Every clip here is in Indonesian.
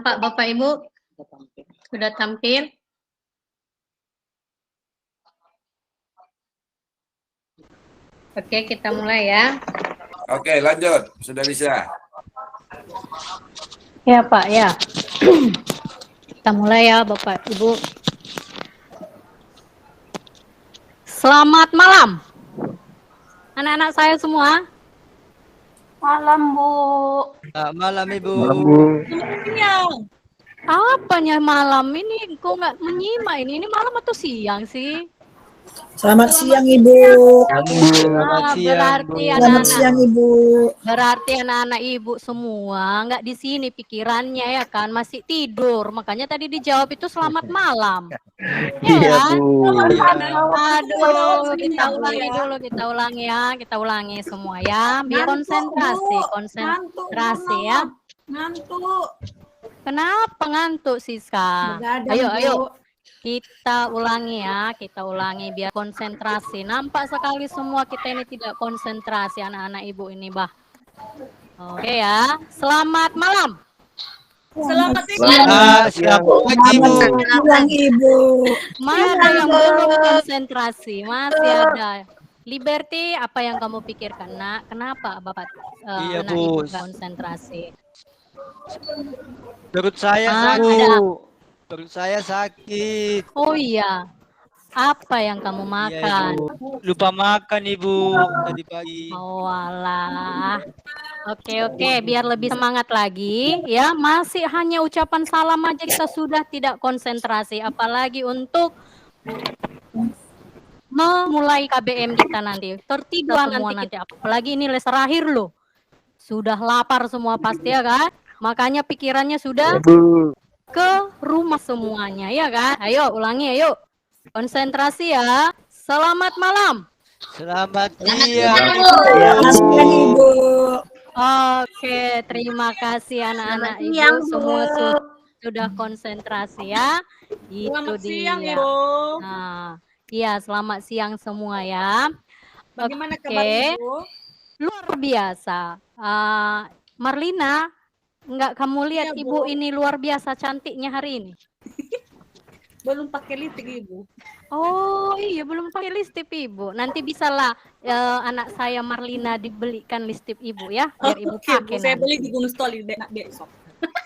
nampak Bapak Ibu? Sudah tampil? Oke, kita mulai ya. Oke, lanjut. Sudah bisa. Ya Pak, ya. Kita mulai ya Bapak Ibu. Selamat malam. Anak-anak saya semua. Malam, Bu. Malam, Ibu. Malam, Bu. Siang. Apanya malam ini? Kok nggak menyimak ini? Ini malam atau siang sih? Selamat siang, Ibu. Selamat siang, Berarti Bu. Selamat anak-anak, siang, Ibu. berarti anak-anak Ibu semua nggak di sini pikirannya ya kan, masih tidur. Makanya tadi dijawab itu selamat malam. Iya, kan? Bu. Aduh, kita ulangi ya, kita ulangi semua ya, biar konsentrasi ya. Ngantuk. Kenapa ngantuk Siska? Begadang, Ayo, Bu. kita ulangi ya, kita ulangi biar konsentrasi. Nampak sekali semua kita ini tidak konsentrasi anak-anak Ibu ini, Bah. Oke ya, selamat malam. Selamat Siap pagi, Bu. siang, Ibu. Mana yang belum konsentrasi? Masih ada. Liberty, apa yang kamu pikirkan, Nak? Kenapa Bapak Iya, anak Bu. Ibu nggak konsentrasi? Perut saya sakit. Perut saya sakit. Oh iya. Apa yang kamu Iya, makan? Ibu. Lupa makan, Ibu, tadi pagi. Oh alah. Oke, biar lebih semangat lagi ya. Masih hanya ucapan salam aja kita sudah tidak konsentrasi, apalagi untuk memulai KBM kita nanti. Tertidur semua nanti, apalagi ini les terakhir loh. Sudah lapar semua pasti ya kan? Makanya pikirannya sudah Bu. ke rumah semuanya ya kan? Ayo ulangi, ayo. Konsentrasi ya. Selamat malam. Selamat siang, Selamat siang, Ibu. Oke, terima kasih anak-anak Ibu semua sudah konsentrasi ya. Itu dia. Nah, iya, selamat siang semua ya. Bagaimana Oke. kabarnya, Bu? Luar biasa. Marlina, enggak kamu lihat Iya, Ibu Bu. ini luar biasa cantiknya hari ini? Belum pakai lipstick, Ibu. Oh iya, belum pakai lipstick Ibu. Nanti bisalah anak saya Marlina dibelikan lipstick Ibu ya, biar Ibu Oke, Bu. pakai Saya nanti. beli di Gunung Stoli besok.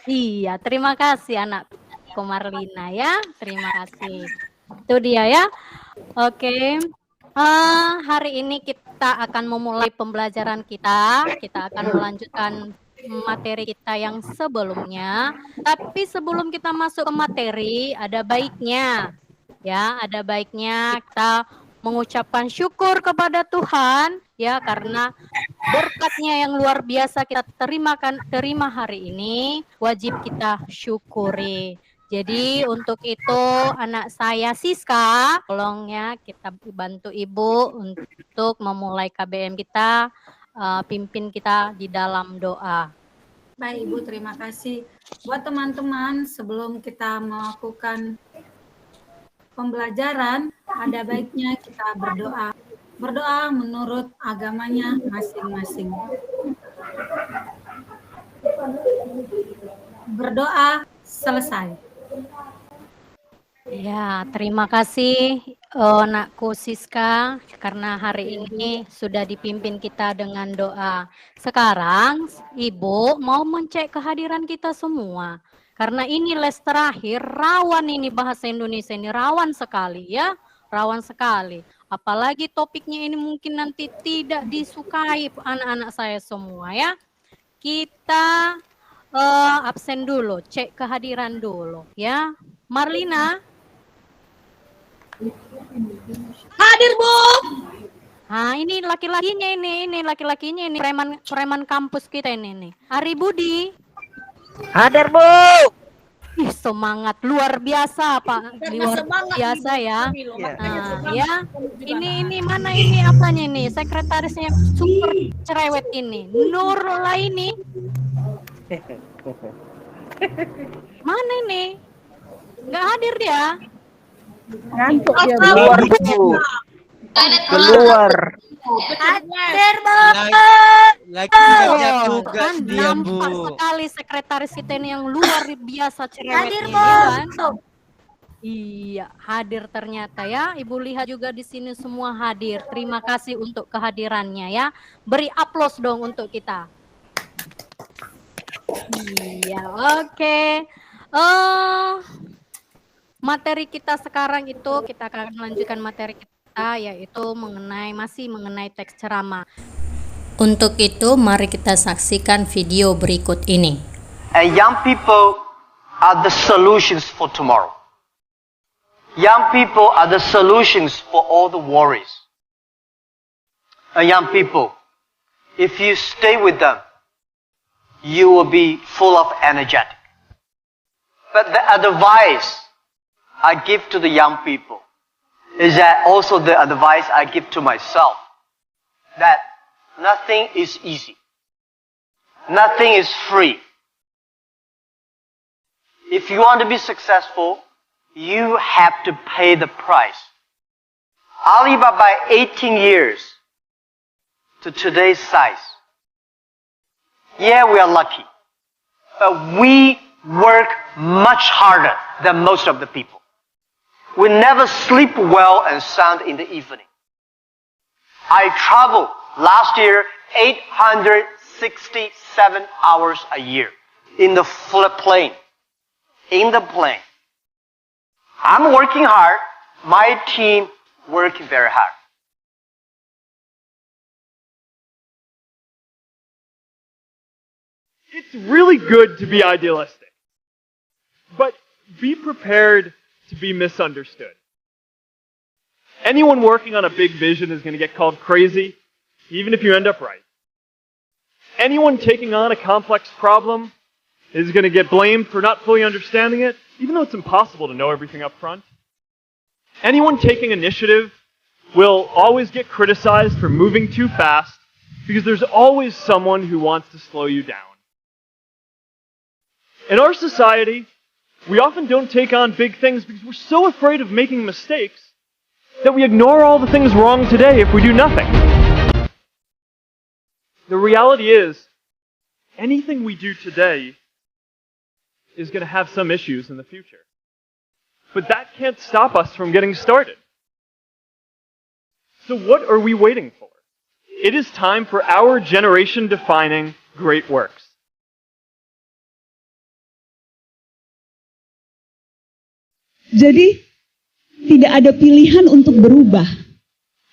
Iya, terima kasih anakku Marlina ya. Terima kasih. Itu dia ya. Oke. Hari ini kita akan memulai pembelajaran kita. Kita akan melanjutkan materi kita yang sebelumnya. Tapi sebelum kita masuk ke materi, ada baiknya ya, ada baiknya kita mengucapkan syukur kepada Tuhan ya, karena berkatnya yang luar biasa kita terima hari ini, wajib kita syukuri. Jadi untuk itu anak saya Siska, tolong ya kita bantu Ibu untuk memulai KBM kita, pimpin kita di dalam doa. Baik Ibu, terima kasih. Buat teman-teman, sebelum kita melakukan pembelajaran, ada baiknya kita berdoa. Berdoa menurut agamanya masing-masing. Berdoa selesai. Ya, terima kasih Nakku Siska, karena hari ini sudah dipimpin kita dengan doa. Sekarang Ibu mau mencek kehadiran kita semua. Karena ini les terakhir, rawan ini bahasa Indonesia ini, rawan sekali ya, rawan sekali. Apalagi topiknya ini mungkin nanti tidak disukai anak-anak saya semua ya. Kita absen dulu, cek kehadiran dulu ya. Marlina. Hadir, Bu. Nah, ini laki-lakinya ini laki-lakinya ini preman kampus kita ini. Ari Budi. Hadir, Bu. Ih, semangat luar biasa, Pak. Luar biasa ya. Nah, ya. Ini mana ini apanya nih? Sekretarisnya super cerewet ini. Nurullah ini. Mana ini? Nggak hadir dia. Ngantuk dia keluar, Bu. Keluar. Hadir, Bu. Lagi kerja Oh, tugas kan dia, nampak Bu. sekali sekretaris kita ini yang luar biasa cerewetnya, Hadir, ya Bos. kan? Iya, hadir ternyata ya. Ibu lihat juga di sini semua hadir. Terima kasih untuk kehadirannya ya. Beri aplaus dong untuk kita. Iya, oke. Materi kita sekarang itu kita akan melanjutkan materi kita yaitu masih mengenai teks ceramah. Untuk itu, mari kita saksikan video berikut ini. And young people are the solutions for tomorrow. Young people are the solutions for all the worries. And young people, if you stay with them, you will be full of energetic. But the advice I give to the young people is that also the advice I give to myself, that nothing is easy. Nothing is free. If you want to be successful, you have to pay the price. Alibaba 18 years to today's size. Yeah, we are lucky. But we work much harder than most of the people. We never sleep well and sound in the evening. I traveled last year 867 hours a year in the plane. In the plane. I'm working hard. My team working very hard. It's really good to be idealistic, but be prepared to be misunderstood. Anyone working on a big vision is going to get called crazy, even if you end up right. Anyone taking on a complex problem is going to get blamed for not fully understanding it, even though it's impossible to know everything up front. Anyone taking initiative will always get criticized for moving too fast, because there's always someone who wants to slow you down. In our society, we often don't take on big things because we're so afraid of making mistakes that we ignore all the things wrong today if we do nothing. The reality is, anything we do today is going to have some issues in the future. But that can't stop us from getting started. So what are we waiting for? It is time for our generation defining great works. Jadi tidak ada pilihan untuk berubah.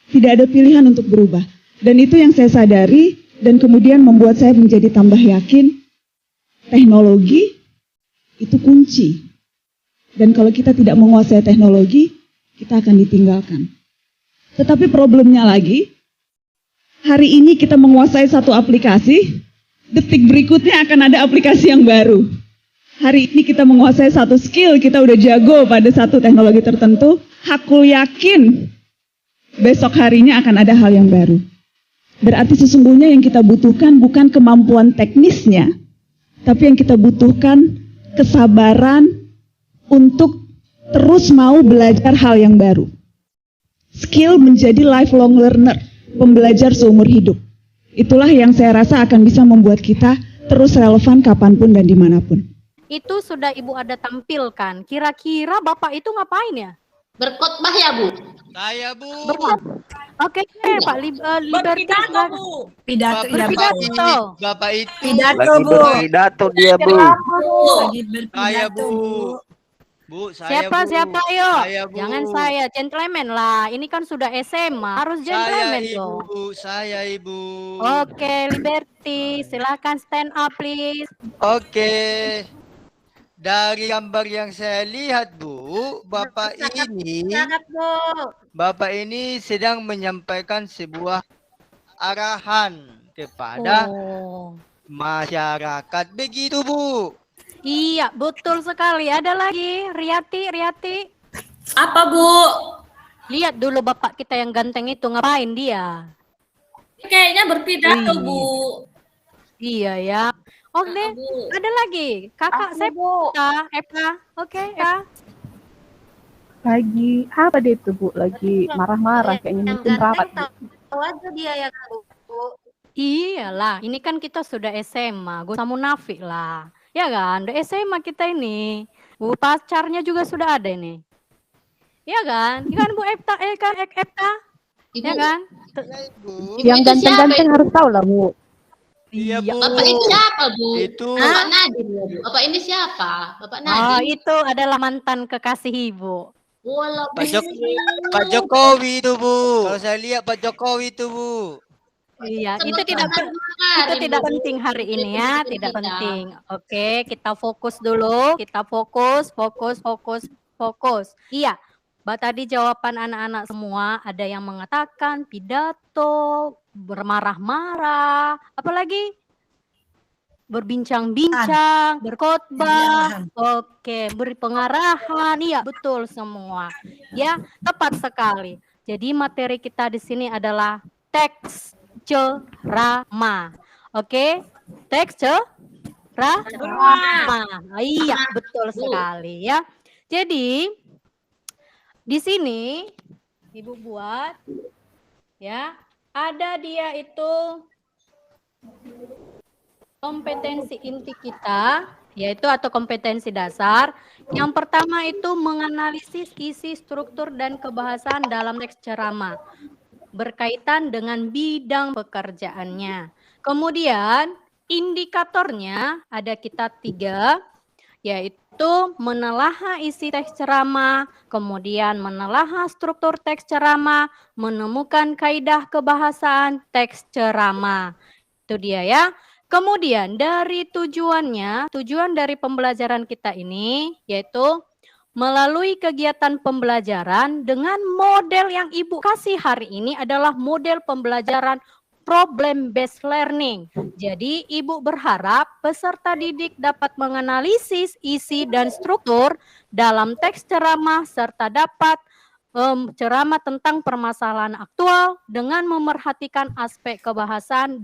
Tidak ada pilihan untuk berubah. Dan itu yang saya sadari dan kemudian membuat saya menjadi tambah yakin teknologi itu kunci. Dan kalau kita tidak menguasai teknologi, kita akan ditinggalkan. Tetapi problemnya lagi, hari ini kita menguasai satu aplikasi, detik berikutnya akan ada aplikasi yang baru. Hari ini kita menguasai satu skill, kita udah jago pada satu teknologi tertentu, aku yakin besok harinya akan ada hal yang baru. Berarti sesungguhnya yang kita butuhkan bukan kemampuan teknisnya, tapi yang kita butuhkan kesabaran untuk terus mau belajar hal yang baru. Skill menjadi lifelong learner, pembelajar seumur hidup. Itulah yang saya rasa akan bisa membuat kita terus relevan kapanpun dan dimanapun. Itu sudah Ibu ada tampilkan. Kira-kira Bapak itu ngapain ya? Berkhotbah ya, Bu? Saya, Bu. Oke, Pak Liberty. Berpidato, Bu. Pidato, ya, Berpidato. Bapak itu. Pidato, Lagi Bu. berpidato dia, Bu. Lagi Saya, berpidato, Bu. Bu. Bu, saya, Siapa, Bu. siapa, yuk? Saya, Bu. Jangan saya, gentleman lah. Ini kan sudah SMA, harus Saya, gentleman Ibu. dong. Saya, Ibu. Oke, Liberty, silahkan stand up, please. Oke. Dari gambar yang saya lihat, Bu, Bapak ini sedang menyampaikan sebuah arahan kepada masyarakat. Begitu, Bu. Iya, betul sekali. Ada lagi, Riyati. Apa, Bu? Lihat dulu Bapak kita yang ganteng itu, ngapain dia? Kayaknya berpidato, Bu. Iya ya. Oke, Bu. ada lagi. Kakak Septa, Eva. Oke, ya. Lagi apa dia itu, Bu? Lagi marah-marah kayaknya mungkin rapat. Bu. Tahu aja dia ya, Bu. Iyalah, ini kan kita sudah SMA, gue sama munafik lah. Ya kan, udah SMA kita ini. Bu pacarnya juga sudah ada ini. Ya kan? Ya kan Bu Epta, kan Epta? Ibu. Ya kan? Ibu Yang itu siapa ganteng-ganteng itu? harus tahu lah, Bu. Iya, Bu. Bapak ini siapa, Bu? Itu. Bapak Nadim ya, Bu. Bapak ini siapa? Bapak Oh, Nadim. itu adalah mantan kekasih Ibu. Walah, Pak Jokowi itu, Bu. Kalau saya lihat Pak Jokowi itu, Bu. Iya, itu tidak penting hari ini ya, tidak penting. Oke, kita fokus dulu. Kita fokus. Iya, Mbak tadi jawaban anak-anak semua ada yang mengatakan pidato, bermarah-marah, apalagi berbincang-bincang, berkhotbah, oke, beri pengarahan, iya betul semua. Ya, tepat sekali. Jadi materi kita di sini adalah teks ceramah. Oke, teks ceramah. Iya, betul sekali ya. Jadi di sini Ibu buat ya, ada dia itu kompetensi inti kita, yaitu atau kompetensi dasar. Yang pertama itu menganalisis isi, struktur, dan kebahasaan dalam teks ceramah berkaitan dengan bidang pekerjaannya. Kemudian indikatornya ada kita 3, yaitu menelaah isi teks ceramah, kemudian menelaah struktur teks ceramah, menemukan kaidah kebahasaan teks ceramah. Itu dia ya. Kemudian dari tujuan dari pembelajaran kita ini yaitu melalui kegiatan pembelajaran dengan model yang Ibu kasih hari ini adalah model pembelajaran problem based learning. Jadi Ibu berharap peserta didik dapat menganalisis isi dan struktur dalam teks ceramah serta dapat ceramah tentang permasalahan aktual dengan memerhatikan aspek kebahasan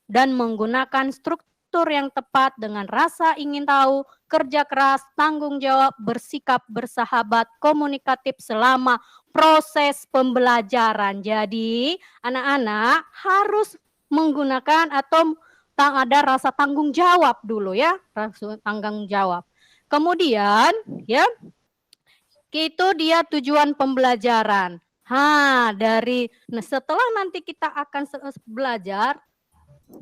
dan menggunakan struktur yang tepat dengan rasa ingin tahu, kerja keras, tanggung jawab, bersikap bersahabat, komunikatif selama proses pembelajaran. Jadi anak-anak harus menggunakan atau ada rasa tanggung jawab dulu ya, rasa tanggung jawab. Kemudian ya, itu dia tujuan pembelajaran. Setelah nanti kita akan belajar,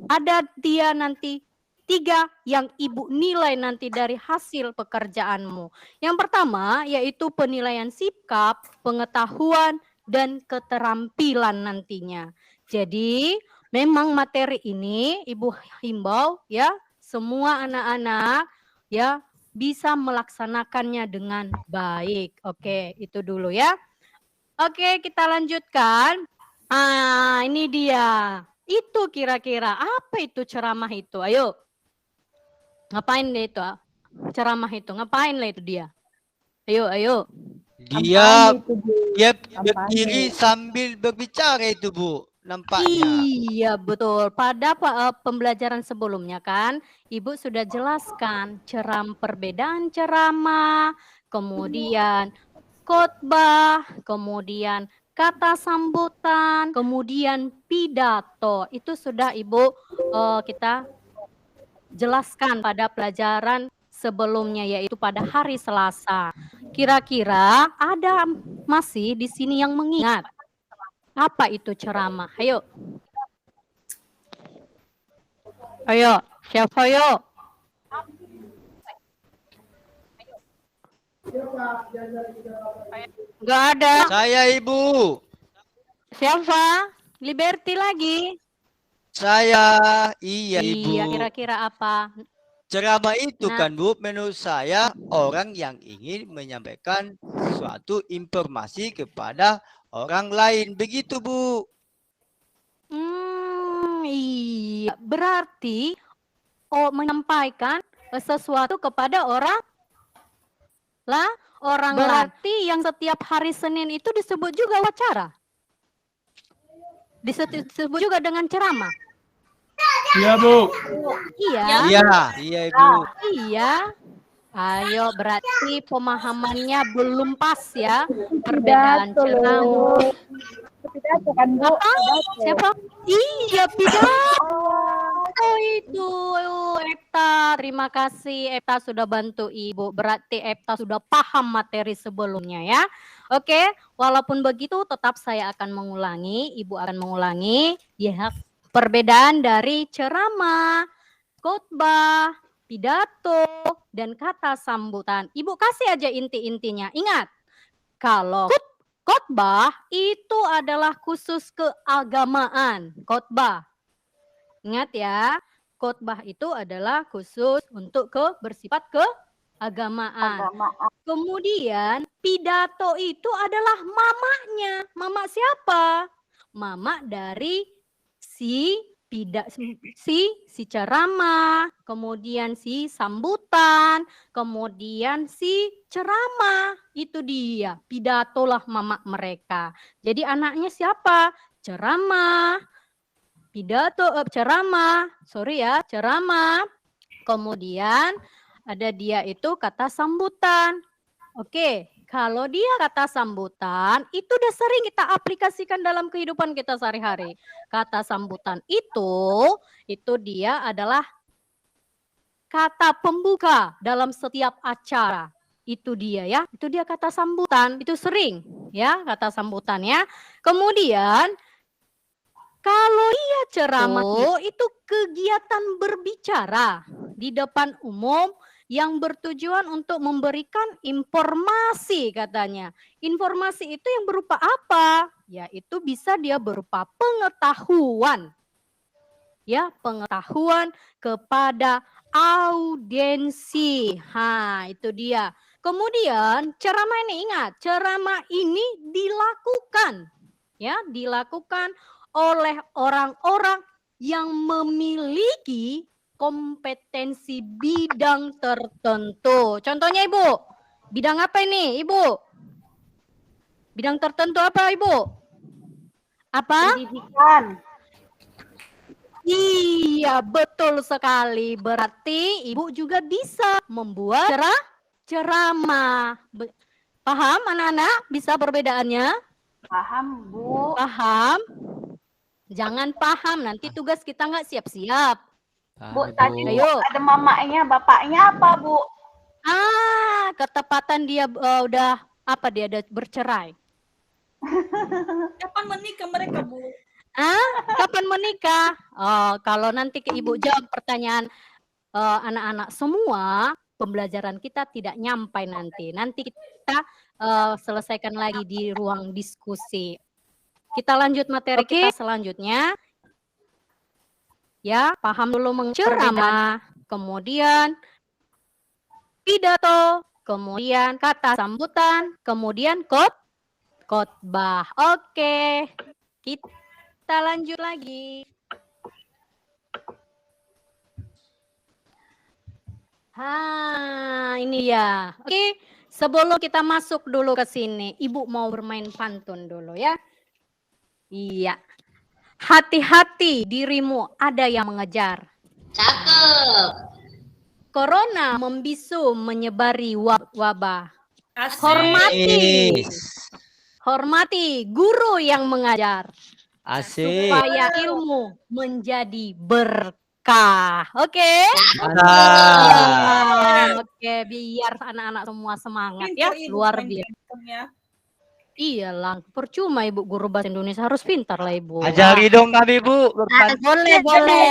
ada dia nanti 3 yang Ibu nilai nanti dari hasil pekerjaanmu. Yang pertama yaitu penilaian sikap, pengetahuan, dan keterampilan nantinya. Jadi memang materi ini Ibu himbau ya semua anak-anak ya bisa melaksanakannya dengan baik. Oke, itu dulu ya. Oke, kita lanjutkan. Ini dia. Itu kira-kira apa itu ceramah itu? Ayo. Ngapain deh itu? Ceramah itu ngapain lah itu dia? Ayo. Dia berdiri sambil berbicara itu, Bu. Nampaknya. Iya, betul. Pada pembelajaran sebelumnya kan Ibu sudah jelaskan perbedaan ceramah, kemudian khotbah, kemudian kata sambutan, kemudian pidato. Itu sudah Ibu kita jelaskan pada pelajaran sebelumnya yaitu pada hari Selasa. Kira-kira ada masih di sini yang mengingat apa itu ceramah? Ayo. Siapa ayo? Enggak ada. Saya, Ibu. Siapa? Liberty lagi. Saya, iya, Ibu. Iya, kira-kira apa? Ceramah itu kan, Bu, menurut saya orang yang ingin menyampaikan suatu informasi kepada orang lain. Begitu, Bu. Iya. Berarti menyampaikan sesuatu kepada orang berarti yang setiap hari Senin itu disebut juga wawancara. Disebut juga dengan ceramah. Iya, Bu. Iya. Iya, Ibu. Iya. Ayo, berarti pemahamannya belum pas ya. Perbedaan ceramah. pidato kan, Bu? Apa? Siapa? Iya, pidato. Oh, itu Epta. Terima kasih Epta sudah bantu Ibu. Berarti Epta sudah paham materi sebelumnya ya. Oke, walaupun begitu tetap saya akan mengulangi, Ibu akan mengulangi ya perbedaan dari ceramah, khotbah, pidato, dan kata sambutan. Ibu kasih aja inti-intinya. Ingat, kalau khotbah itu adalah khusus keagamaan. Khotbah. Ingat ya, khotbah itu adalah khusus untuk bersifat keagamaan. Kemudian pidato itu adalah mamanya. Mama siapa? Mama dari si ceramah, kemudian si sambutan, kemudian si ceramah. Itu dia, pidatolah mama mereka. Jadi anaknya siapa? Ceramah, pidato, ceramah. Kemudian ada dia itu kata sambutan. Oke, kalau dia kata sambutan, itu udah sering kita aplikasikan dalam kehidupan kita sehari-hari. Kata sambutan itu dia adalah kata pembuka dalam setiap acara. Itu dia ya, itu dia kata sambutan. Itu sering ya, kata sambutan ya. Kemudian, kalau dia ceramah itu kegiatan berbicara di depan umum yang bertujuan untuk memberikan informasi katanya. Informasi itu yang berupa apa? Yaitu bisa dia berupa pengetahuan. Ya, pengetahuan kepada audiensi. Itu dia. Kemudian ceramah ini ingat, ceramah ini dilakukan oleh orang-orang yang memiliki kompetensi bidang tertentu. Contohnya Ibu, bidang apa ini Ibu? Bidang tertentu apa Ibu? Apa? Pendidikan. Iya, betul sekali. Berarti Ibu juga bisa membuat ceramah. Paham anak-anak? Bisa perbedaannya? Paham, Bu. Paham? Jangan paham, nanti tugas kita nggak siap-siap. Bu, tadi Ayo. ada mamanya, bapaknya apa, Bu? Ketepatan dia udah bercerai. Kapan menikah mereka, Bu? Kapan menikah? Kalau nanti ke Ibu jawab pertanyaan anak-anak semua, pembelajaran kita tidak nyampai nanti. Nanti kita selesaikan lagi di ruang diskusi. Kita lanjut materi kita selanjutnya. Ya, paham dulu menceramah, kemudian pidato, kemudian kata sambutan, kemudian khotbah. Oke, kita lanjut lagi. Ini ya. Oke, sebelum kita masuk dulu ke sini, Ibu mau bermain pantun dulu ya. Iya. Hati-hati dirimu ada yang mengejar. Cakep. Corona membisu menyebari wabah. Asik. Hormati guru yang mengajar. Asik. Supaya ilmu menjadi berkah. Oke? Oke, biar anak-anak semua semangat ya. Luar biasa. Iyalah, percuma Ibu guru bahasa Indonesia, harus pintar lah Ibu. Ajari dong kami Bu. Boleh.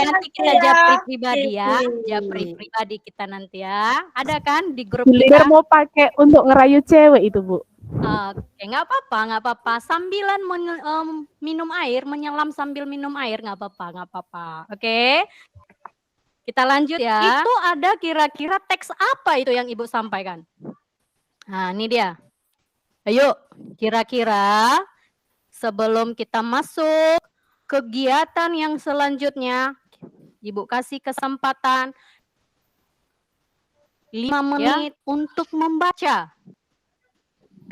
Nanti kita japri pribadi ya. Japri pribadi kita nanti ya. Ada kan di grup kita? Mau pakai untuk ngerayu cewek itu, Bu. Oke, nggak apa-apa. Sambilan minum air, menyelam sambil minum air, nggak apa-apa. Oke, kita lanjut ya. Itu ada kira-kira teks apa itu yang Ibu sampaikan? Nah, ini dia. Ayo, kira-kira sebelum kita masuk kegiatan yang selanjutnya, Ibu kasih kesempatan 5 menit untuk membaca.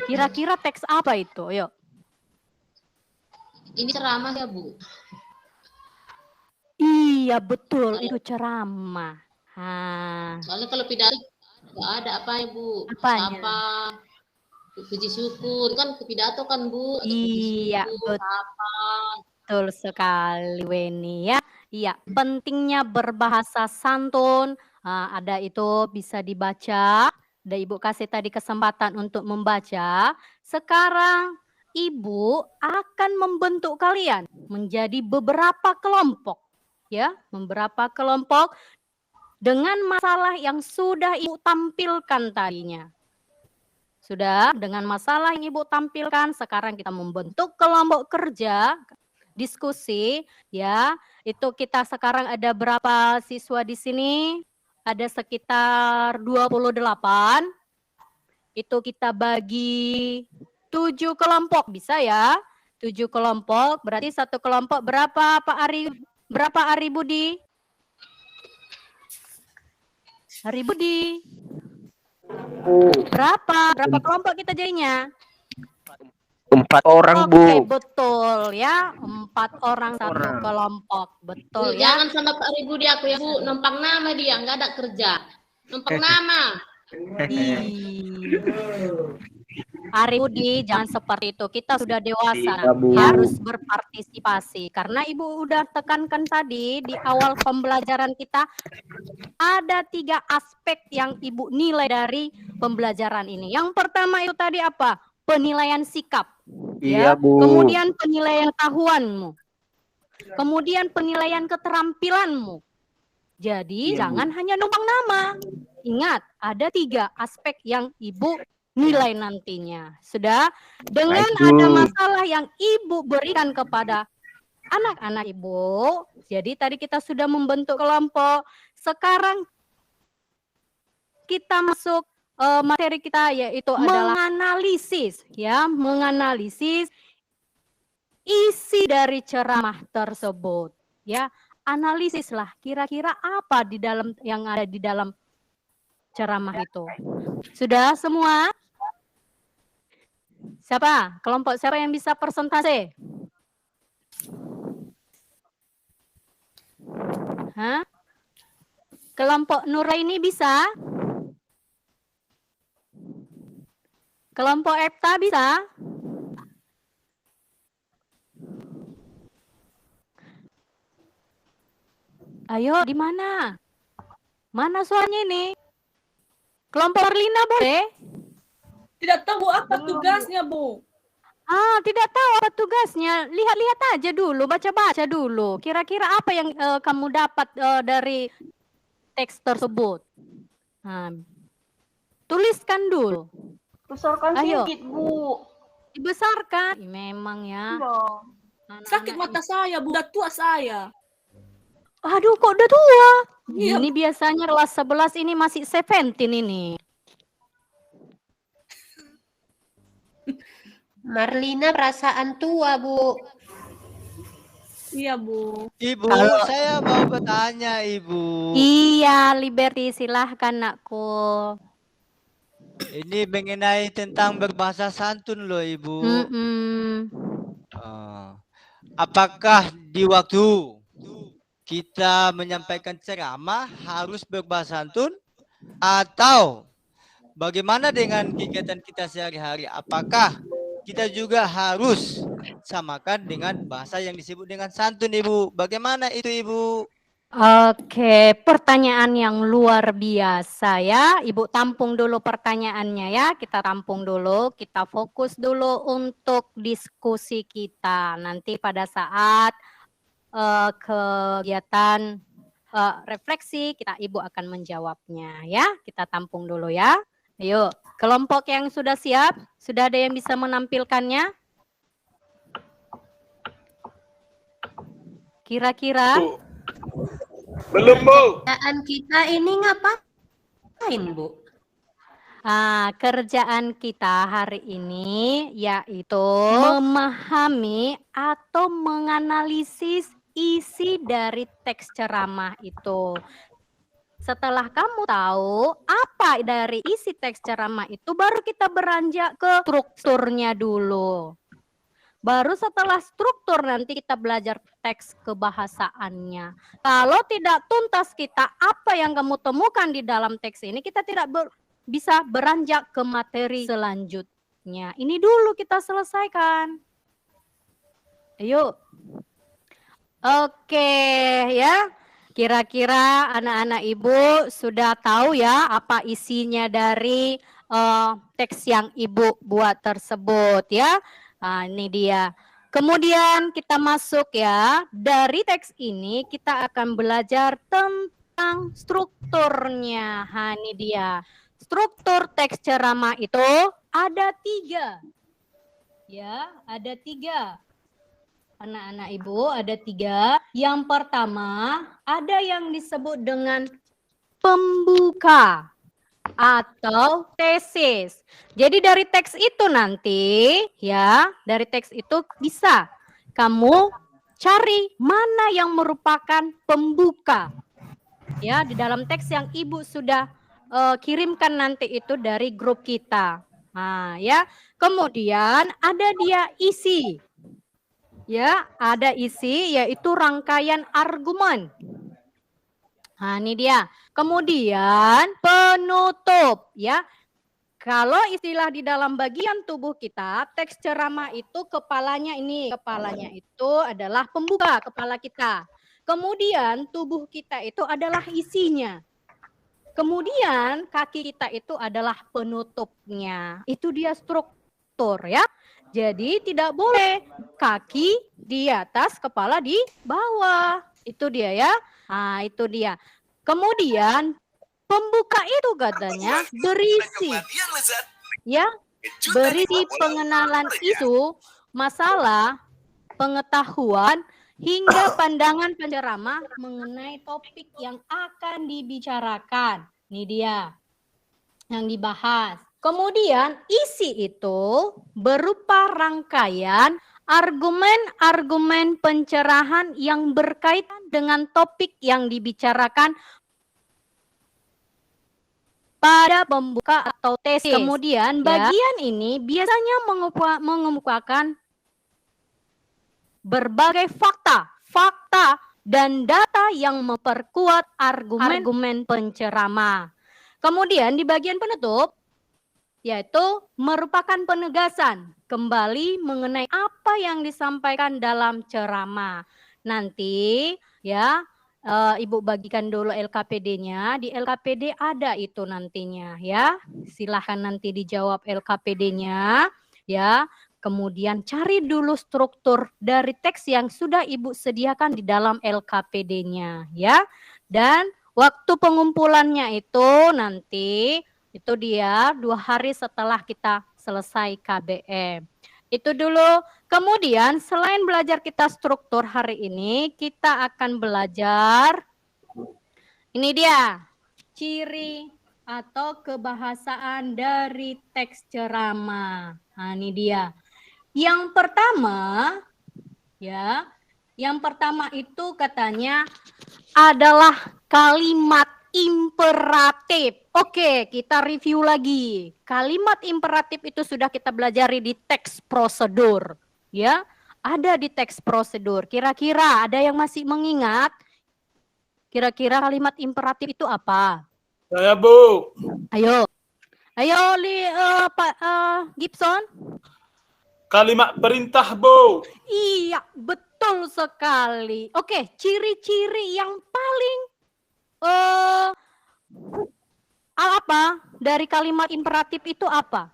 Kira-kira teks apa itu? Ayo. Ini ceramah ya, Bu? Iya, betul. Itu ceramah. Soalnya kalau pidato nggak ada apa, Ibu? Apanya? Puji syukur kan ke pidato kan Bu. Ada puji Iya, syukur, apa. betul sekali Weni ya. Iya, pentingnya berbahasa santun. Ada itu bisa dibaca. Ada Ibu kasih tadi kesempatan untuk membaca. Sekarang Ibu akan membentuk kalian menjadi beberapa kelompok. Ya, beberapa kelompok dengan masalah yang sudah Ibu tampilkan tadinya. Sudah, dengan masalah yang Ibu tampilkan, sekarang kita membentuk kelompok kerja, diskusi, ya. Itu kita sekarang ada berapa siswa di sini? Ada sekitar 28. Itu kita bagi 7 kelompok, bisa ya? 7 kelompok, berarti satu kelompok berapa Pak Ari? Berapa Ari Budi? Ari Budi. Berapa kelompok kita jadinya? 4 orang, Bu. Oke, betul ya. 4 orang satu kelompok. Betul Bu, ya. jangan sama Pak Ari Budi aku ya Bu, numpang nama dia, nggak ada kerja. Numpang nama. Ari Budi, jangan seperti itu. Kita sudah dewasa, Iya, Bu. harus berpartisipasi. Karena Ibu udah tekankan tadi di awal pembelajaran kita, ada 3 aspek yang Ibu nilai dari pembelajaran ini. Yang pertama itu tadi apa? Penilaian sikap. Iya, Bu. Kemudian penilaian tahuanmu. Kemudian penilaian keterampilanmu. Jadi jangan hanya numpang nama. Ingat, ada 3 aspek yang Ibu nilai nantinya. Sudah? Dengan Baik, Bu. ada masalah yang Ibu berikan kepada anak-anak Ibu. Jadi tadi kita sudah membentuk kelompok. Sekarang kita masuk materi kita, yaitu adalah menganalisis, ya, menganalisis isi dari ceramah tersebut, ya. Analisislah kira-kira apa di dalam yang ada di dalam ceramah itu. Sudah semua? Siapa? Kelompok siapa yang bisa persentase? Hah? Kelompok Nuraini bisa? Kelompok Epta bisa? Ayo, di mana? Mana suaranya ini? Kelompok Erlina boleh? Tidak tahu apa tugasnya, Bu. Tidak tahu apa tugasnya. Lihat-lihat aja dulu, baca-baca dulu. Kira-kira apa yang kamu dapat dari teks tersebut? Tuliskan dulu. Besarkan Ayo. sedikit, Bu. Dibesarkan. Memang ya. Iya. Sakit mata saya, Bu. Udah tua saya. Aduh, kok udah tua? Iya. Ini biasanya kelas 11 ini masih 17 ini. Marlina perasaan tua, Bu. Iya, Bu. Ibu, saya mau bertanya, Ibu. Iya, Liberty, silahkan nakku. Ini mengenai tentang berbahasa santun loh, Ibu. Apakah di waktu kita menyampaikan ceramah harus berbahasa santun? Atau bagaimana dengan kegiatan kita sehari-hari? Apakah kita juga harus samakan dengan bahasa yang disebut dengan santun, Ibu? Bagaimana itu, Ibu? Oke, pertanyaan yang luar biasa ya. Ibu tampung dulu pertanyaannya ya. Kita tampung dulu, kita fokus dulu untuk diskusi kita. Nanti pada saat kegiatan refleksi, Ibu akan menjawabnya ya. Kita tampung dulu ya. Ayo, kelompok yang sudah siap, sudah ada yang bisa menampilkannya? Kira-kira? Belum, Bu. Kerjaan kita ini ngapain, Bu? Kerjaan kita hari ini yaitu memahami atau menganalisis isi dari teks ceramah itu. Setelah kamu tahu apa dari isi teks ceramah itu, baru kita beranjak ke strukturnya dulu. Baru setelah struktur nanti kita belajar teks kebahasaannya. Kalau tidak tuntas kita apa yang kamu temukan di dalam teks ini, kita tidak bisa beranjak ke materi selanjutnya. strukturnya. Ini dulu kita selesaikan. Ayo. Oke ya. Kira-kira anak-anak ibu sudah tahu ya apa isinya dari teks yang ibu buat tersebut ya. Nah, ini dia. Kemudian kita masuk ya. Dari teks ini kita akan belajar tentang strukturnya. Nah, ini dia. Struktur teks ceramah itu ada 3. Ya, ada 3. Anak-anak ibu ada 3. Yang pertama ada yang disebut dengan pembuka atau tesis. Jadi dari teks itu nanti ya, dari teks itu bisa kamu cari mana yang merupakan pembuka. Ya, di dalam teks yang ibu sudah kirimkan nanti itu dari grup kita. Nah, ya. Kemudian ada dia isi. Ya, ada isi yaitu rangkaian argumen. Nah, ini dia. Kemudian penutup ya. Kalau istilah di dalam bagian tubuh kita, teks ceramah itu kepalanya ini, kepalanya itu adalah pembuka kepala kita. Kemudian tubuh kita itu adalah isinya. Kemudian kaki kita itu adalah penutupnya. Itu dia struktur ya. Jadi tidak boleh kaki di atas, kepala di bawah. Itu dia ya. Nah, itu dia. Kemudian pembuka itu katanya berisi. Ya, berisi pengenalan isu, masalah, pengetahuan, hingga pandangan penceramah mengenai topik yang akan dibicarakan. Ini dia yang dibahas. Kemudian isi itu berupa rangkaian argumen-argumen pencerahan yang berkaitan dengan topik yang dibicarakan pada pembuka atau tesis. Kemudian bagian ini biasanya mengemukakan berbagai fakta dan data yang memperkuat argumen penceramah. Kemudian di bagian penutup yaitu merupakan penegasan kembali mengenai apa yang disampaikan dalam ceramah. Nanti ya Ibu bagikan dulu LKPD-nya. Di LKPD ada itu nantinya ya. Silahkan nanti dijawab LKPD-nya ya. Kemudian cari dulu struktur dari teks yang sudah Ibu sediakan di dalam LKPD-nya ya. Dan waktu pengumpulannya itu nanti itu dia 2 hari setelah kita selesai KBM. Itu dulu. Kemudian selain belajar kita struktur hari ini, kita akan belajar ini dia ciri atau kebahasaan dari teks ceramah. Nah, ini dia. Yang pertama ya, yang pertama itu katanya adalah kalimat imperatif. Oke, kita review lagi. Kalimat imperatif itu sudah kita pelajari di teks prosedur, ya. Ada di teks prosedur. Kira-kira ada yang masih mengingat? Kira-kira kalimat imperatif itu apa? Saya, Bu. Ayo. Ayo, Pak Gibson. Kalimat perintah, Bu. Iya, betul sekali. Oke, ciri-ciri yang paling apa dari kalimat imperatif itu apa?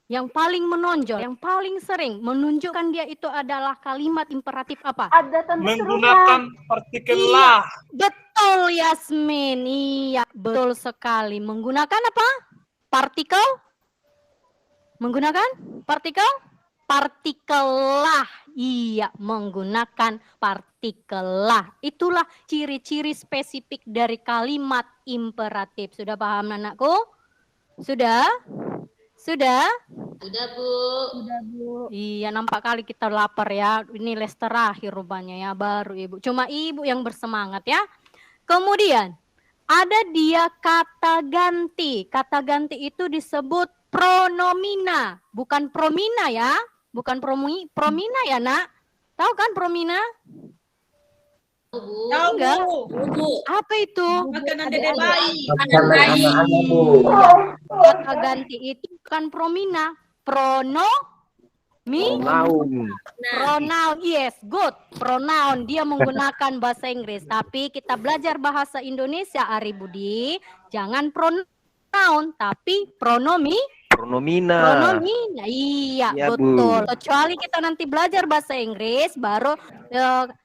Yang paling menonjol, yang paling sering menunjukkan dia itu adalah kalimat imperatif apa? Ada tanda Menggunakan partikel lah. Betul Yasmin, iya betul sekali. Menggunakan apa? Partikel? Menggunakan partikel? Partikel lah. Iya, menggunakan partikel lah. Itulah ciri-ciri spesifik dari kalimat imperatif. Sudah paham anakku? Sudah? Sudah? Sudah, Bu. Sudah, Bu. Iya, nampak kali kita lapar ya. Ini les terakhir rupanya ya, baru Ibu. Cuma Ibu yang bersemangat ya. Kemudian, ada dia kata ganti. Kata ganti itu disebut pronomina, bukan promina ya. Bukan promina ya, Nak. Tahu kan promina? Bu. Tahu, Enggak. Bu. Apa itu? Makanan dede Adik-adik. bayi. Makanan anak-anak, Bu. Kata ganti itu kan promina. Pronoun. Pronoun, yes, good. Pronoun, dia menggunakan bahasa Inggris. Tapi kita belajar bahasa Indonesia, Ari Budi. Jangan pronoun, tapi Pronomina. pronomina. Iya, Iya, betul. Bu. Kecuali kita nanti belajar bahasa Inggris, baru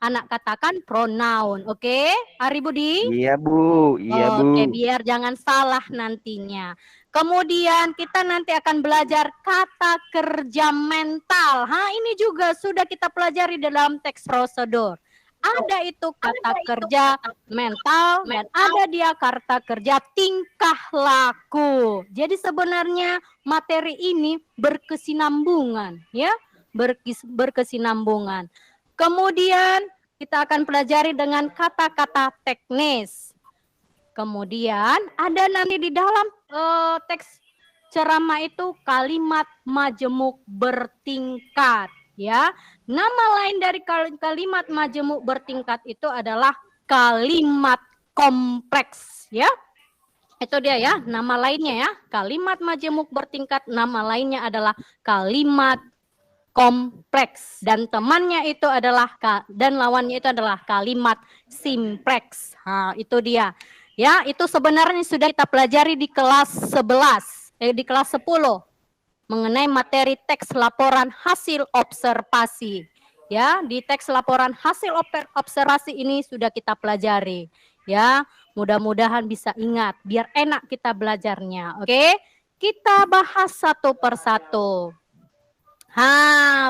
anak katakan pronoun. Oke, Ari Budi? Iya, Bu. Iya, Bu. Oke, biar jangan salah nantinya. Kemudian kita nanti akan belajar kata kerja mental. Ini juga sudah kita pelajari dalam teks prosedur. Ada itu kata kerja mental dan ada dia kata kerja tingkah laku. Jadi sebenarnya materi ini berkesinambungan, ya, berkesinambungan. Kemudian kita akan pelajari dengan kata-kata teknis. Kemudian ada nanti di dalam teks ceramah itu kalimat majemuk bertingkat, ya. Nama lain dari kalimat majemuk bertingkat itu adalah kalimat kompleks, ya. Itu dia ya, nama lainnya ya. Kalimat majemuk bertingkat, nama lainnya adalah kalimat kompleks, dan temannya itu adalah dan lawannya itu adalah kalimat simpleks. Itu dia. Ya, itu sebenarnya sudah kita pelajari di kelas 11, di kelas 10 mengenai materi teks laporan hasil observasi. Ya, di teks laporan hasil observasi ini sudah kita pelajari. Ya, mudah-mudahan bisa ingat biar enak kita belajarnya. Oke? Kita bahas satu persatu.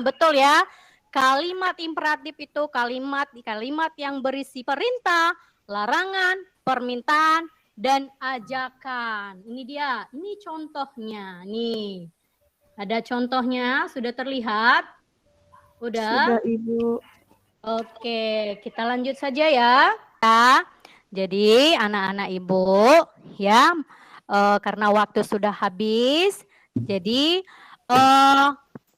Betul ya. Kalimat imperatif itu kalimat yang berisi perintah, larangan, permintaan, dan ajakan. Ini dia, ini contohnya. Nih, ada contohnya, sudah terlihat? Udah? Sudah, Ibu. Oke, kita lanjut saja ya. Jadi anak-anak Ibu, ya, karena waktu sudah habis, jadi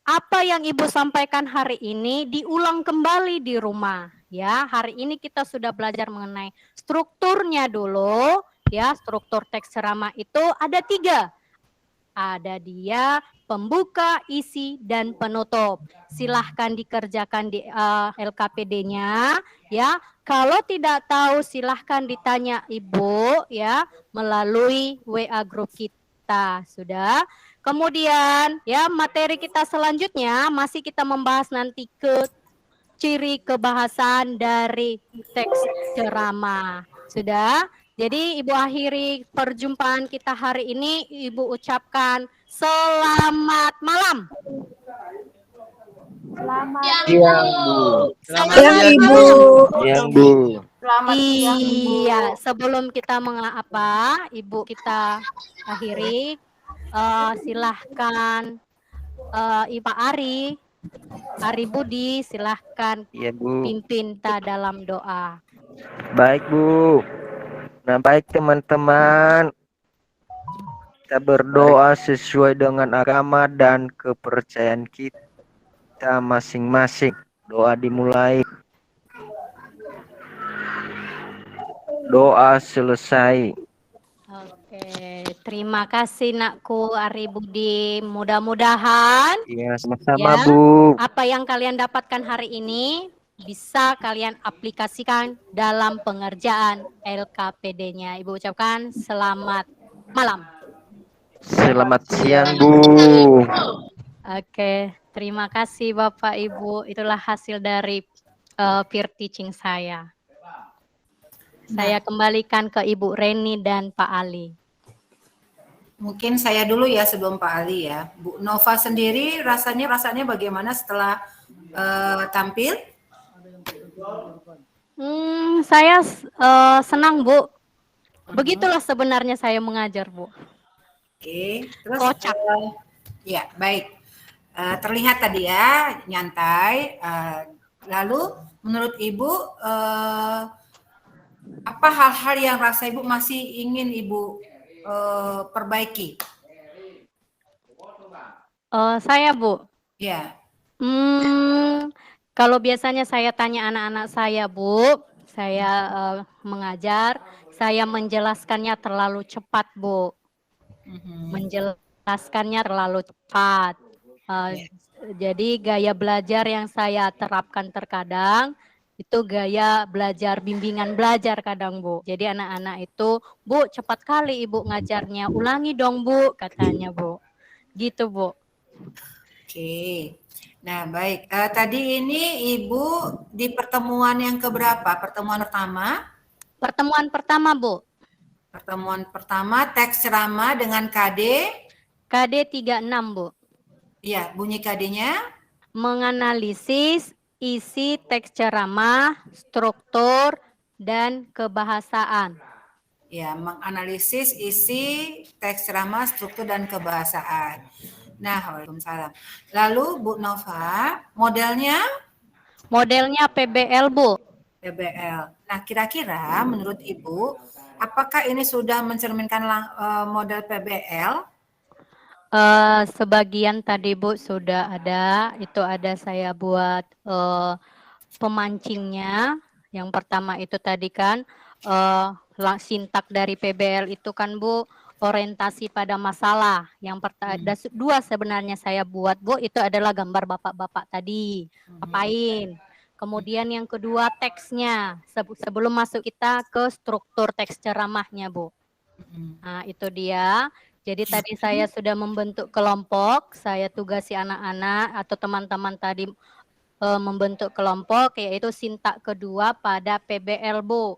apa yang Ibu sampaikan hari ini diulang kembali di rumah. Ya, hari ini kita sudah belajar mengenai strukturnya dulu. Ya, struktur teks ceramah itu ada 3. Ada dia pembuka, isi, dan penutup. Silahkan dikerjakan di LKPD-nya. Ya, kalau tidak tahu silahkan ditanya Ibu ya melalui WA grup kita. Sudah. Kemudian ya materi kita selanjutnya masih kita membahas nanti ke ciri kebahasan dari teks ceramah. Sudah? Jadi Ibu akhiri perjumpaan kita hari ini, Ibu ucapkan selamat malam. Selamat siang, Bu. Selamat siang, Ibu. Siang, Bu. Selamat siang, Ibu. Iya, sebelum kita Ibu kita akhiri, silahkan Ibu Ari Budi, silahkan Iya, Bu. pimpin kita dalam doa. Baik, Bu. Nah, baik teman-teman. Kita berdoa sesuai dengan agama dan kepercayaan kita masing-masing. Doa dimulai. Doa selesai. Oke, terima kasih nakku Ari Budi. Mudah-mudahan Iya, sama-sama, ya, Bu. apa yang kalian dapatkan hari ini bisa kalian aplikasikan dalam pengerjaan LKPD-nya. Ibu ucapkan selamat malam. Selamat siang, Bu. Oke, terima kasih Bapak Ibu. Itulah hasil dari peer teaching saya. Saya kembalikan ke Ibu Reni dan Pak Ali. Mungkin saya dulu ya sebelum Pak Ali ya. Bu Nova sendiri rasanya bagaimana setelah tampil? Saya senang, Bu. Begitulah sebenarnya saya mengajar, Bu. Oke, terus kocak. Ya, baik. Terlihat tadi ya, nyantai. Lalu menurut Ibu apa hal-hal yang rasa Ibu masih ingin Ibu perbaiki? Saya, Bu. Ya. Kalau biasanya saya tanya anak-anak saya, Bu, saya mengajar, saya menjelaskannya terlalu cepat, Bu. Menjelaskannya terlalu cepat. Jadi gaya belajar yang saya terapkan terkadang itu gaya belajar bimbingan belajar kadang, Bu. Jadi anak-anak itu, Bu, cepat kali Ibu ngajarnya, ulangi dong, Bu, katanya, Bu. Gitu, Bu. Oke. Nah, baik. Tadi ini Ibu di pertemuan yang keberapa? Pertemuan pertama? Pertemuan pertama, Bu. Pertemuan pertama teks ceramah dengan KD? KD 36, Bu. Iya, bunyi KD-nya? Menganalisis isi teks ceramah, struktur, dan kebahasaan. Ya, menganalisis isi teks ceramah, struktur, dan kebahasaan. Nah, waalaikumsalam. Lalu Bu Nova, modelnya? Modelnya PBL, Bu. PBL. Nah, kira-kira menurut Ibu, apakah ini sudah mencerminkan model PBL? Sebagian tadi, Bu, sudah ada. Itu ada saya buat pemancingnya. Yang pertama itu tadi kan sintak dari PBL itu kan, Bu, orientasi pada masalah. Yang ada dua sebenarnya saya buat, Bu, itu adalah gambar bapak-bapak tadi. Apain? Kemudian yang kedua teksnya. Sebelum masuk kita ke struktur teks ceramahnya, Bu. Nah, itu dia. Jadi tadi saya sudah membentuk kelompok, saya tugasi anak-anak atau teman-teman tadi membentuk kelompok, yaitu sintak kedua pada PBL, Bu.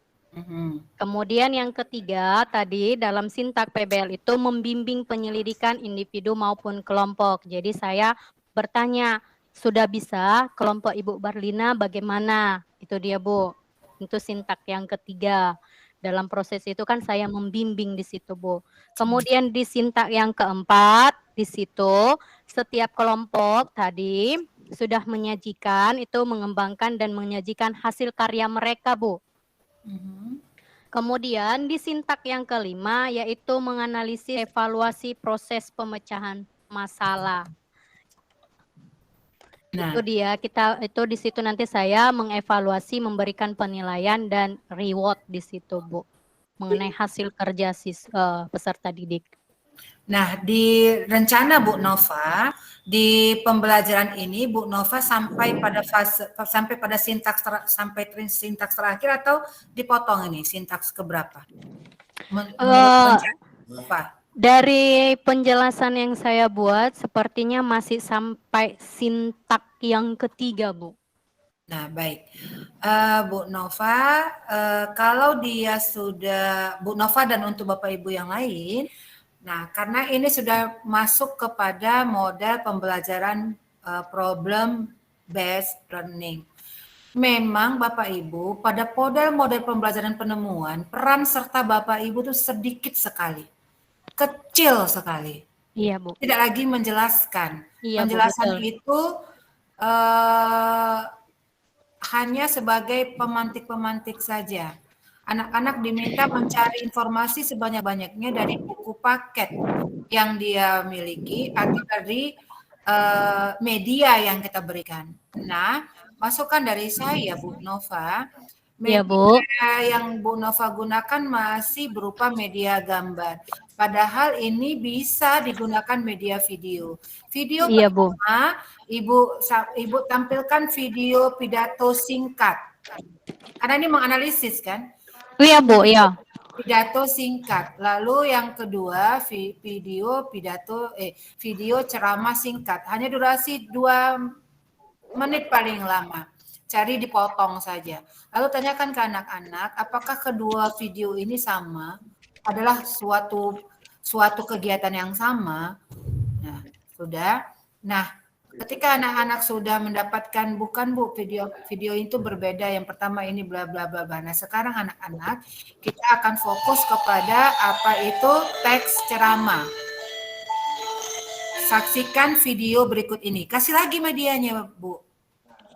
Kemudian yang ketiga tadi dalam sintak PBL itu membimbing penyelidikan individu maupun kelompok. Jadi saya bertanya, sudah bisa kelompok Ibu Barlina bagaimana? Itu dia, Bu. Itu sintak yang ketiga. Dalam proses itu kan saya membimbing di situ, Bu. Kemudian di sintak yang keempat, di situ setiap kelompok tadi sudah menyajikan, itu mengembangkan dan menyajikan hasil karya mereka, Bu. Kemudian di sintak yang kelima, yaitu menganalisis evaluasi proses pemecahan masalah. Nah. Itu dia, itu di situ nanti saya mengevaluasi, memberikan penilaian dan reward di situ, Bu, mengenai hasil kerja peserta didik. Nah, di rencana Bu Nova, di pembelajaran ini Bu Nova sampai pada sintaks sintaks terakhir atau dipotong ini sintaks keberapa? Dari penjelasan yang saya buat, sepertinya masih sampai sintak yang ketiga, Bu. Nah, baik. Bu Nova, kalau dia sudah, Bu Nova dan untuk Bapak Ibu yang lain, nah karena ini sudah masuk kepada model pembelajaran problem based learning. Memang Bapak Ibu, pada model pembelajaran penemuan, peran serta Bapak Ibu itu sedikit sekali. Kecil sekali. Iya, Bu. Tidak lagi menjelaskan. Iya, penjelasan Bu, itu hanya sebagai pemantik-pemantik saja. Anak-anak diminta mencari informasi sebanyak-banyaknya dari buku paket yang dia miliki atau dari media yang kita berikan. Nah, masukan dari saya, Bu Nova, media yang Bu Nova gunakan masih berupa media gambar. Padahal ini bisa digunakan media video. Video pertama, Ibu tampilkan video pidato singkat. Karena ini menganalisis kan? Iya, Bu, iya. Pidato singkat. Lalu yang kedua, video ceramah singkat. Hanya durasi 2 menit paling lama. Cari dipotong saja. Lalu tanyakan ke anak-anak, apakah kedua video ini sama? Adalah suatu kegiatan yang sama. Nah, sudah. Nah, ketika anak-anak sudah mendapatkan, bukan Bu, video itu berbeda. Yang pertama ini bla bla bla. Nah, sekarang anak-anak kita akan fokus kepada apa itu teks ceramah. Saksikan video berikut ini. Kasih lagi medianya, Bu.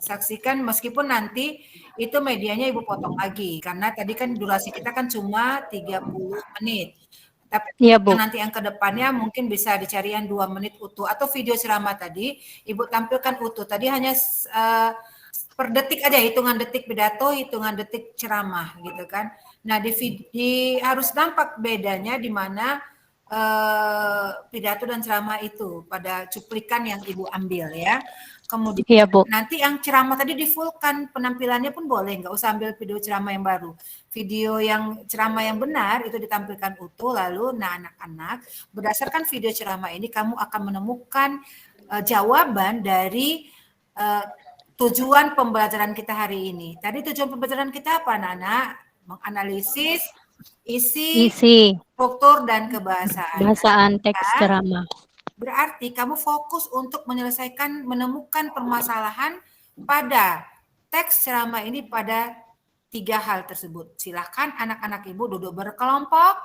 Saksikan meskipun nanti itu medianya Ibu potong lagi. Karena tadi kan durasi kita kan cuma 30 menit. Tapi nanti yang ke depannya mungkin bisa dicari yang 2 menit utuh. Atau video ceramah tadi, Ibu tampilkan utuh. Tadi hanya per detik aja, hitungan detik pidato, hitungan detik ceramah gitu kan. Nah harus nampak bedanya di mana pidato dan ceramah itu pada cuplikan yang Ibu ambil ya. Kemudian Iya, Bu. nanti yang ceramah tadi di fullkan, penampilannya pun boleh, nggak usah ambil video ceramah yang baru. Video yang ceramah yang benar itu ditampilkan utuh, lalu nah anak-anak berdasarkan video ceramah ini kamu akan menemukan jawaban dari tujuan pembelajaran kita hari ini. Tadi tujuan pembelajaran kita apa anak-anak? Menganalisis isi, struktur dan kebahasaan. Bahasaan teks ceramah. Berarti kamu fokus untuk menemukan permasalahan pada teks ceramah ini pada 3 hal tersebut. Silakan anak-anak Ibu duduk berkelompok,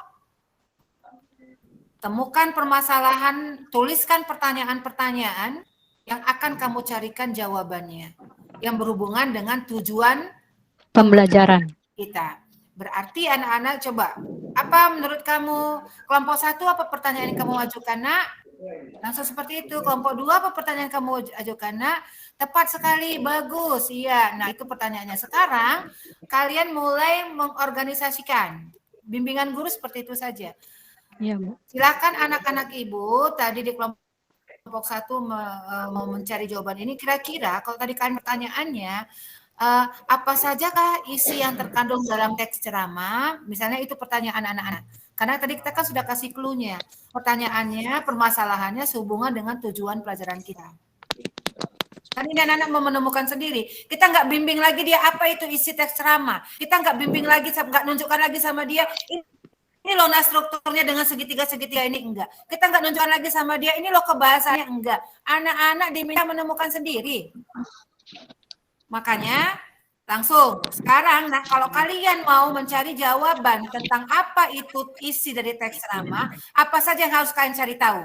temukan permasalahan, tuliskan pertanyaan-pertanyaan yang akan kamu carikan jawabannya, yang berhubungan dengan tujuan pembelajaran kita. Berarti anak-anak coba, apa menurut kamu kelompok 1 apa pertanyaan yang kamu ajukan nak? Langsung seperti itu. Kelompok 2 apa pertanyaan yang kamu ajukan nak? Tepat sekali, bagus. Iya, nah itu pertanyaannya. Sekarang kalian mulai mengorganisasikan. Bimbingan guru seperti itu saja. Iya, Bu. Silakan anak-anak Ibu tadi di kelompok 1 mau mencari jawaban ini. Kira-kira kalau tadi kalian pertanyaannya, apa sajakah isi yang terkandung dalam teks ceramah? Misalnya itu pertanyaan anak-anak. Karena tadi kita kan sudah kasih clue-nya. Pertanyaannya, permasalahannya sehubungan dengan tujuan pelajaran kita. Tadi anak-anak mau menemukan sendiri. Kita nggak bimbing lagi dia apa itu isi teks ceramah. Kita nggak bimbing lagi, nggak nunjukkan lagi sama dia. Ini loh nah strukturnya dengan segitiga-segitiga ini, enggak. Kita nggak nunjukkan lagi sama dia, ini loh kebahasannya, enggak. Anak-anak diminta menemukan sendiri. Makanya langsung sekarang, nah kalau kalian mau mencari jawaban tentang apa itu isi dari teks ceramah, apa saja yang harus kalian cari tahu?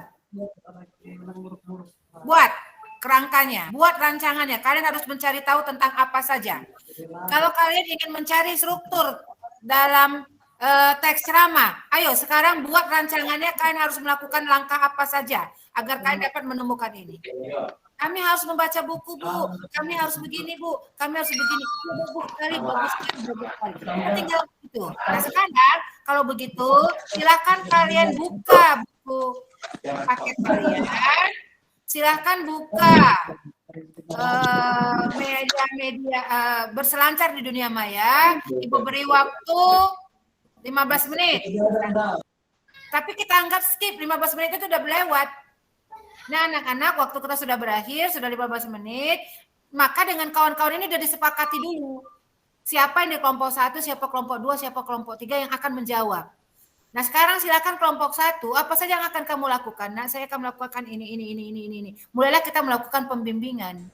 Buat kerangkanya, buat rancangannya, kalian harus mencari tahu tentang apa saja. Kalau kalian ingin mencari struktur dalam teks ceramah, ayo sekarang buat rancangannya, kalian harus melakukan langkah apa saja agar kalian dapat menemukan ini. Kami harus membaca buku, Bu. Kami harus begini, Bu. Kami harus begini. Bagus sekali, bagus sekali, bagus sekali. Tinggal begitu. Nah sekarang, kalau begitu, silakan kalian buka buku paket kalian. Silakan buka media-media berselancar di dunia maya. Ibu beri waktu 15 menit. Tapi kita anggap skip, 15 menit itu udah lewat. Nah anak-anak waktu kita sudah berakhir, sudah 15 menit, maka dengan kawan-kawan ini sudah disepakati dulu. Siapa yang di kelompok 1, siapa kelompok 2, siapa kelompok 3 yang akan menjawab. Nah sekarang silakan kelompok 1, apa saja yang akan kamu lakukan? Nah saya akan melakukan ini. Mulailah kita melakukan pembimbingan.